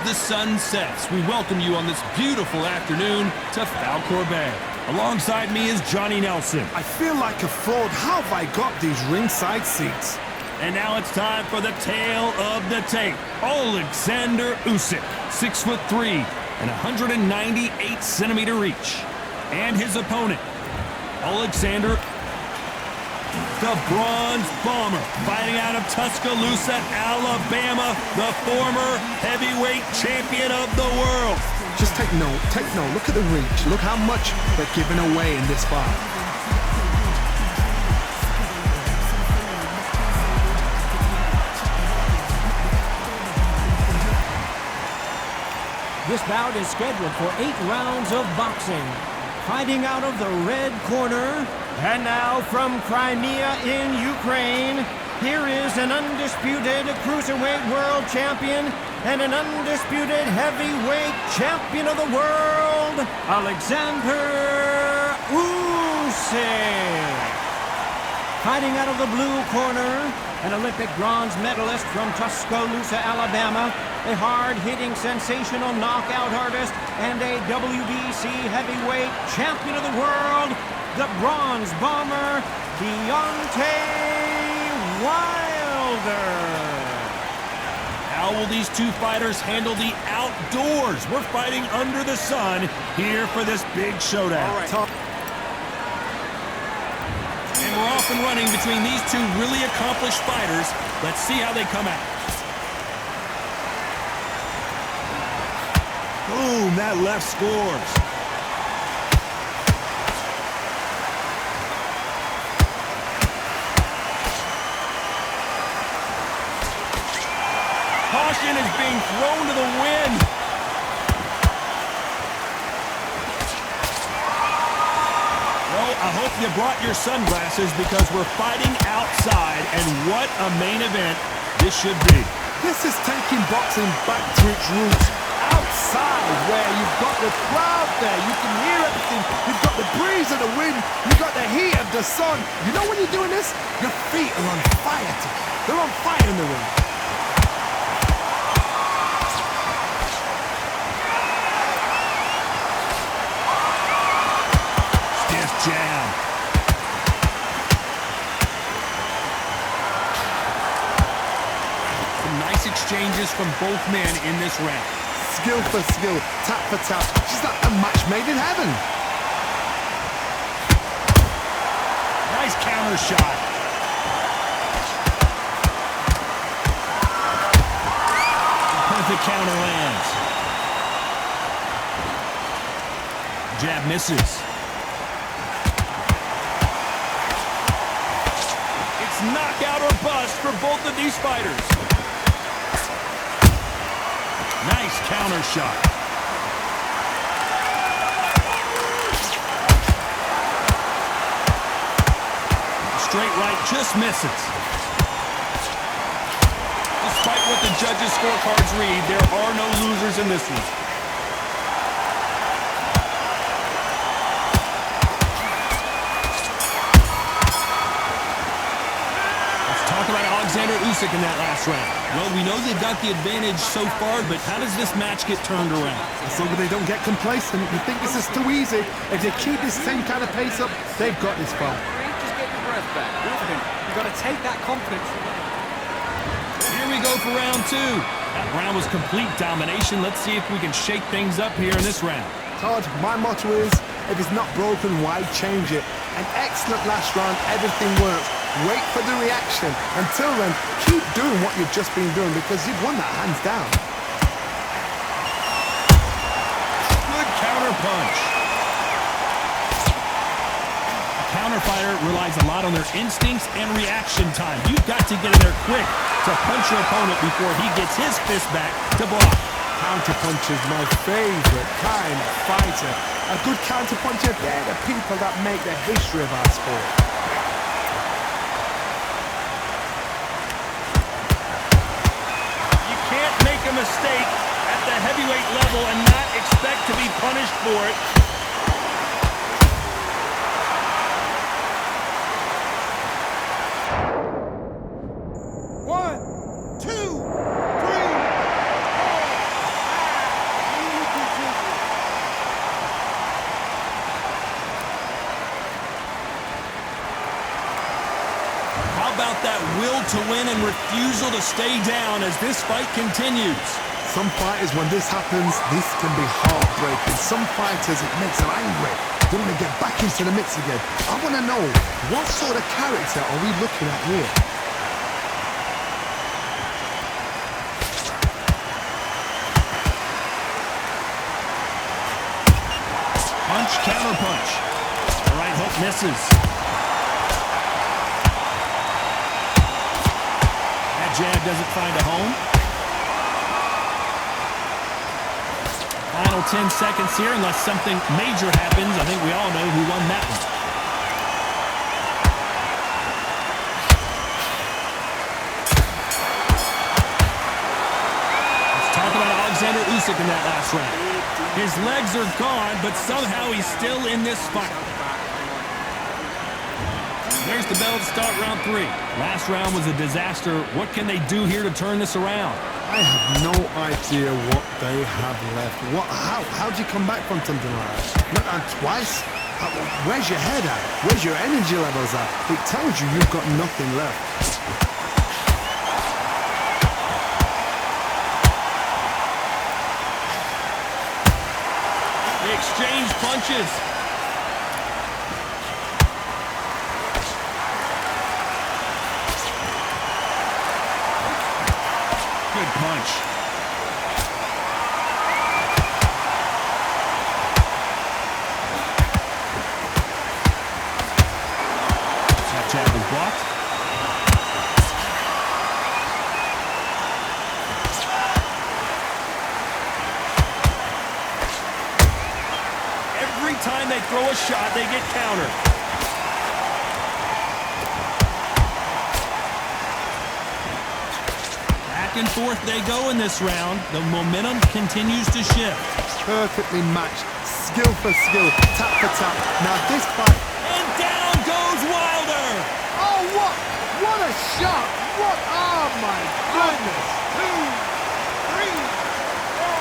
the sun sets, we welcome you on this beautiful afternoon to Falcor Bay. Alongside me is Johnny Nelson. I feel like a fraud. How have I got these ringside seats? And now it's time for the tale of the tape. Alexander Usyk, 6'3" and 198-centimeter reach. And his opponent, Alexander, the Bronze Bomber, fighting out of Tuscaloosa, Alabama, the former heavyweight champion of the world. Just take note, look at the reach, look how much they're giving away in this fight. This bout is scheduled for 8 rounds of boxing. Fighting out of the red corner, and now from Crimea in Ukraine, here is an undisputed cruiserweight world champion and an undisputed heavyweight champion of the world, Alexander Usyk. Fighting out of the blue corner, an Olympic bronze medalist from Tuscaloosa, Alabama, a hard-hitting, sensational knockout artist, and a WBC heavyweight champion of the world, the Bronze Bomber, Deontay Wilder. How will these two fighters handle the outdoors? We're fighting under the sun here for this big showdown. All right. And we're off and running between these two really accomplished fighters. Let's see how they come out. Boom, that left scores. Caution is being thrown to the wind. Well, I hope you brought your sunglasses because we're fighting outside, and what a main event this should be. This is taking boxing back to its roots. Outside, where you've got the crowd there, you can hear everything, you've got the breeze of the wind, you've got the heat of the sun. You know when you're doing this? Your feet are on fire. They're on fire in the ring. Stiff jab. Some nice exchanges from both men in this round. Skill for skill, tap for tap. She's like a match made in heaven. Nice counter shot. Perfect counter lands. Jab misses. It's knockout or bust for both of these fighters. Nice counter shot. Straight right just misses. Despite what the judges' scorecards read, there are no losers in this one. Let's talk about Alexander Usyk in that last round. Well, we know they've got the advantage so far, but how does this match get turned around? As long as they don't get complacent, you think this is too easy. If they keep this same kind of pace up, they've got this far. Just get your breath back. You've got to take that confidence. Here we go for round two. That round was complete domination. Let's see if we can shake things up here in this round. Todd, my motto is, if it's not broken, why change it? An excellent last round, everything works. Wait for the reaction. Until then, keep doing what you've just been doing because you've won that hands down. Good counter punch. A counter fighter relies a lot on their instincts and reaction time. You've got to get in there quick to punch your opponent before he gets his fist back to block. Counter punch is my favorite kind of fighter. A good counter puncher, they're the people that make the history of our sport. Make a mistake at the heavyweight level and not expect to be punished for it. One, two, three, four, will to win and refusal to stay down as this fight continues. Some fighters, when this happens, this can be heartbreaking. Some fighters, it makes them angry. They want to get back into the mix again. I want to know, what sort of character are we looking at here? Punch, counter punch. The right hook misses. That jab doesn't find a home. Final 10 seconds here, unless something major happens. I think we all know who won that one. Let's talk about Alexander Usyk in that last round. His legs are gone, but somehow he's still in this fight. There's the bell to start round 3. Last round was a disaster. What can they do here to turn this around? I have no idea what they have left. How'd you come back from something like that? Not twice? Where's your head at? Where's your energy levels at? It tells you you've got nothing left. They exchange punches. Good punch. That jab was blocked. Every time they throw a shot, they get countered. Back and forth they go in this round. The momentum continues to shift. Perfectly matched. Skill for skill. Tap for tap. Now this fight... And down goes Wilder! Oh, what? What a shot! What? Oh, my goodness! 2, 3, 4,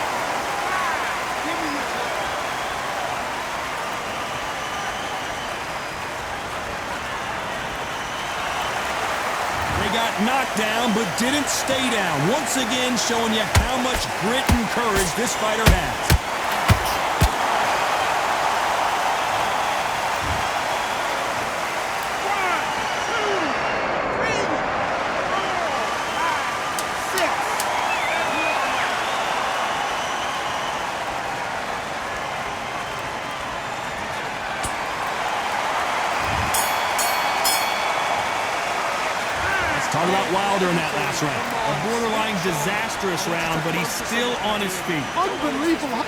5. Give me your... They got knocked down, but didn't stay down. Once again, showing you how much grit and courage this fighter has. Talk about Wilder in that last round. A borderline disastrous round, but he's still on his feet. Unbelievable.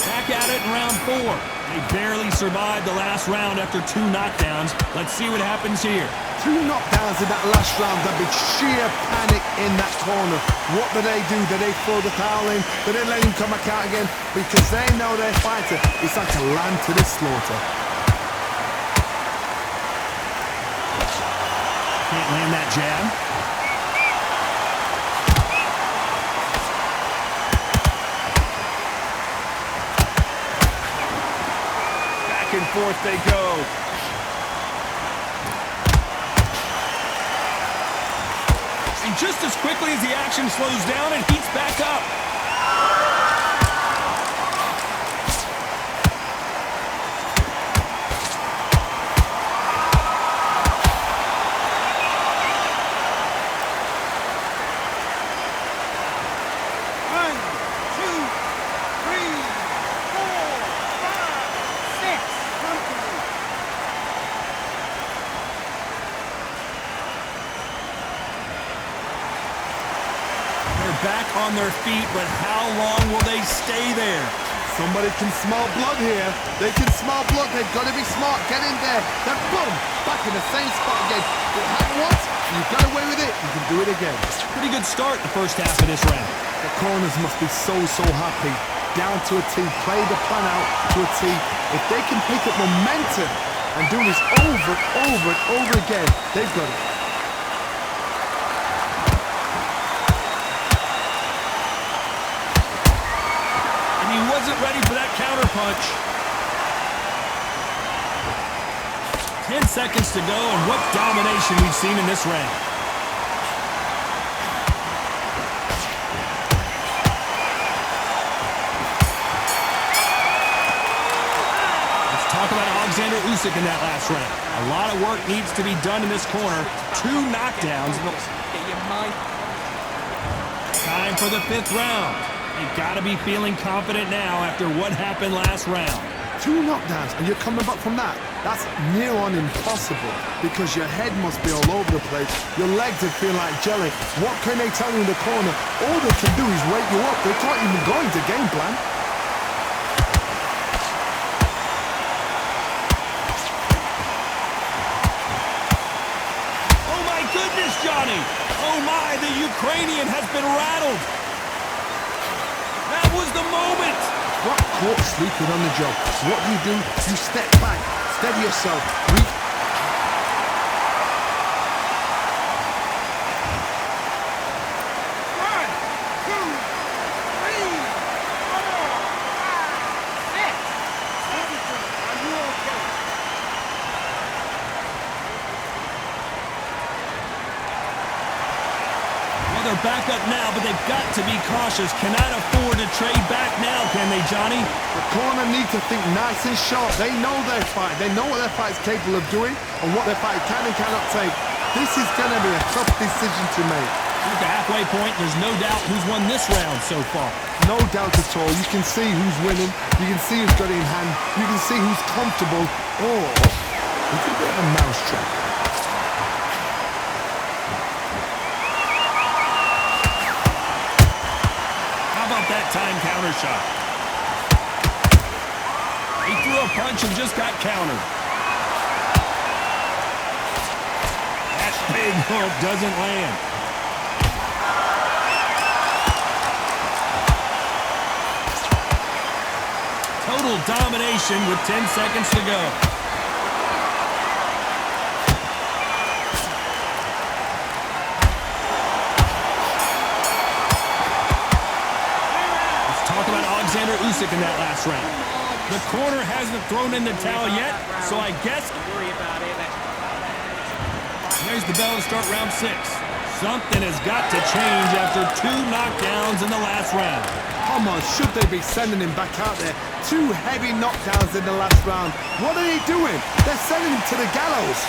Back at it in round 4. They barely survived the last round after 2 knockdowns. Let's see what happens here. 2 knockdowns in that last round. There'd be sheer panic in that corner. What do? Do they throw the towel in? Do they let him come back out again? Because they know their fighter. It's like a lamb to the slaughter. Can't land that jab. Back and forth they go. And just as quickly as the action slows down, it heats back up. Back on their feet, but how long will they stay there? Somebody can smell blood here. They can smell blood. They've got to be smart. Get in there. Then boom, back in the same spot again. It happened once. You got away with it. You can do it again. Pretty good start the first half of this round. The corners must be so happy. Down to a T. Play the plan out to a T. If they can pick up momentum and do this over and over again, they've got it. He wasn't ready for that counter punch. 10 seconds to go, and what domination we've seen in this round. Let's talk about Alexander Usyk in that last round. A lot of work needs to be done in this corner. 2 knockdowns. Get your mind. Time for the 5th round. They've got to be feeling confident now after what happened last round. 2 knockdowns and you're coming back from that. That's near on impossible because your head must be all over the place. Your legs would feel like jelly. What can they tell you in the corner? All they can do is wake you up. They can't even go into game plan. Oh my goodness, Johnny! Oh my, the Ukrainian has been rattled. That was the moment. What caught sleeping on the job? What do? You step back, steady yourself. They're back up now, but they've got to be cautious. Cannot afford to trade back now, can they, Johnny? The corner need to think nice and sharp. They know their fight. They know what their fight's capable of doing and what their fight can and cannot take. This is going to be a tough decision to make. At the halfway point, there's no doubt who's won this round so far. No doubt at all. You can see who's winning. You can see who's got it in hand. You can see who's comfortable. Or it's a bit of a mousetrap. That time counter shot. He threw a punch and just got countered. That big hook doesn't land. Total domination with 10 seconds to go. Alexander Usyk in that last round. The corner hasn't thrown in the towel yet, so I guess... There's the bell to start round 6. Something has got to change after 2 knockdowns in the last round. Come on, should they be sending him back out there? 2 heavy knockdowns in the last round. What are they doing? They're sending him to the gallows.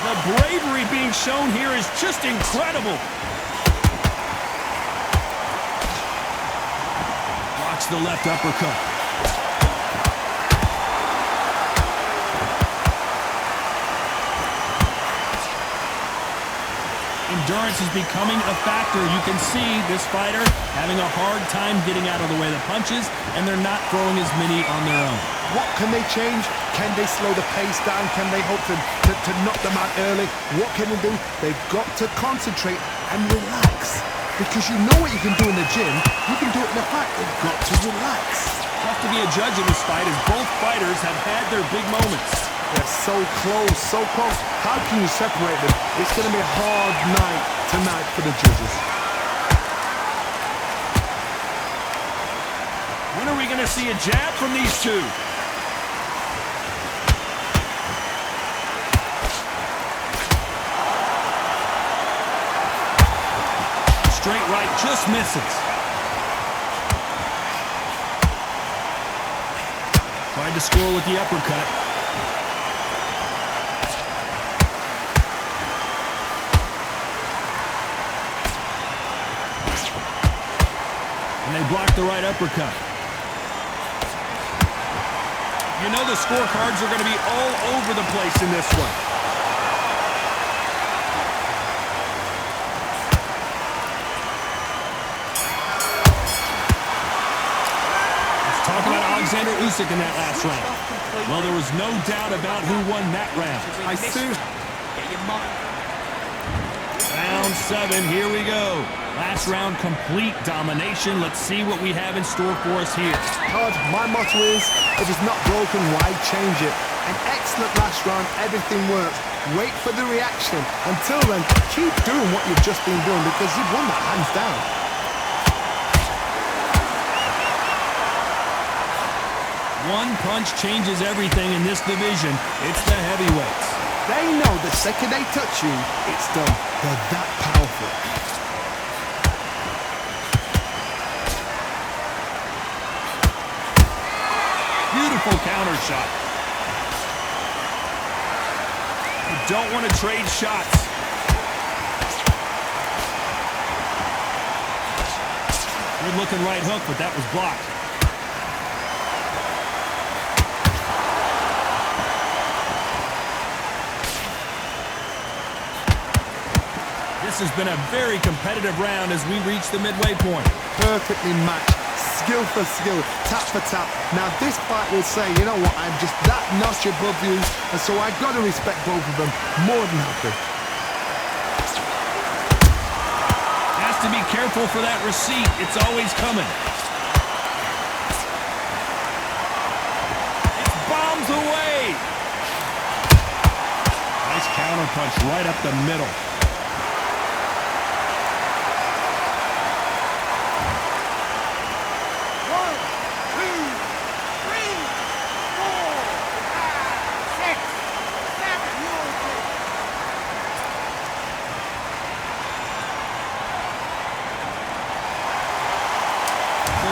The bravery being shown here is just incredible. Blocks the left uppercut. Endurance is becoming a factor. You can see this fighter having a hard time getting out of the way of the punches, and they're not throwing as many on their own. What can they change? Can they slow the pace down? Can they hope to knock them out early? What can they do? They've got to concentrate and relax. Because you know what you can do in the gym, you can do it in the fight. They've got to relax. Tough to be a judge in this fight as both fighters have had their big moments. They're so close, so close. How can you separate them? It's going to be a hard night tonight for the judges. When are we going to see a jab from these two? Straight right just misses. Tried to score with the uppercut. And they blocked the right uppercut. You know the scorecards are going to be all over the place in this one. Let's talk about Alexander Usyk in that last round. Well, there was no doubt about who won that round. Round 7, here we go. Last round, complete domination. Let's see what we have in store for us here. Todd, my motto is, if it's not broken, why change it? an excellent last round. Everything works. Wait for the reaction. Until then, keep doing what you've just been doing because you've won that hands down. One punch changes everything in this division. It's the heavyweights. They know the second they touch you, it's done. They're that powerful. Beautiful counter shot. You don't want to trade shots. Good looking right hook, but that was blocked. This has been a very competitive round as we reach the midway point. Perfectly matched. Skill for skill, tap for tap. Now this fight will say, you know what, I'm just that notch above you, and so I've got to respect both of them more than happy. Has to be careful for that receipt. It's always coming. It's bombs away. Nice counter punch right up the middle.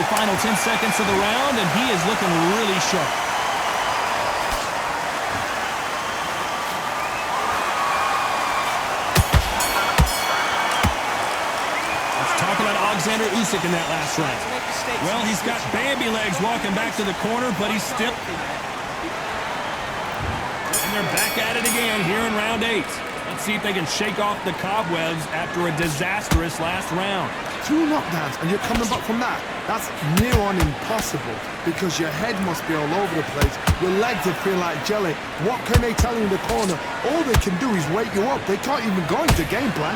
Final 10 seconds of the round, and he is looking really sharp. Let's talk about Alexander Usyk in that last round. Well, he's got Bambi legs walking back to the corner, but he's still... And they're back at it again here in round 8. Let's see if they can shake off the cobwebs after a disastrous last round. 2 knockdowns and you're coming back from that. That's near on impossible because your head must be all over the place. Your legs will feel like jelly. What can they tell you in the corner? All they can do is wake you up. They can't even go into game plan.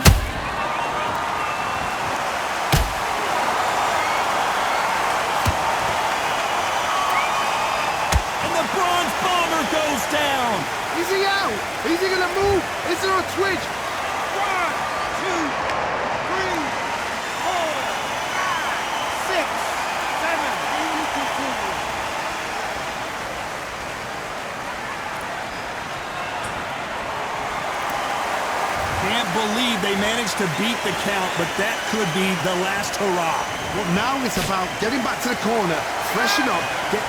And the Bronze Bomber goes down. Is he out? Is he gonna move? Is there a twitch? 1, 2, 3, 4, 5, 6, 7. Can't believe they managed to beat the count, but that could be the last hurrah. Well, now it's about getting back to the corner, freshen up, get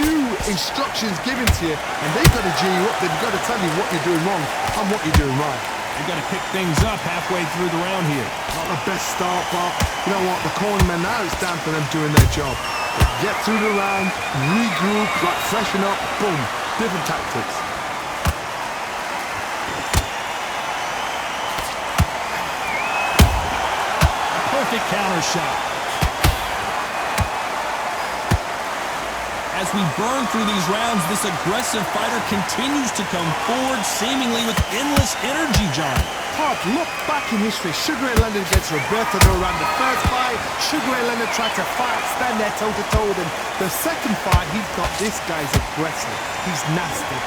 new instructions given to you, and they've got to G you up. They've got to tell you what you're doing wrong and what you're doing right. They've got to pick things up halfway through the round here. Not the best start, but you know what? The cornermen, now it's down to them doing their job. Get through the round, regroup, like freshen up, boom, different tactics. Perfect counter shot. As we burn through these rounds, this aggressive fighter continues to come forward, seemingly with endless energy, John. Todd, look back in history. Sugar Ray Leonard against Roberto Duran. The first fight, Sugar Ray Leonard tried to fight, stand there toe-to-toe. And the second fight, he thought this guy's aggressive. He's nasty.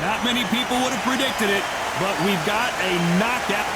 Not many people would have predicted it, but we've got a knockout.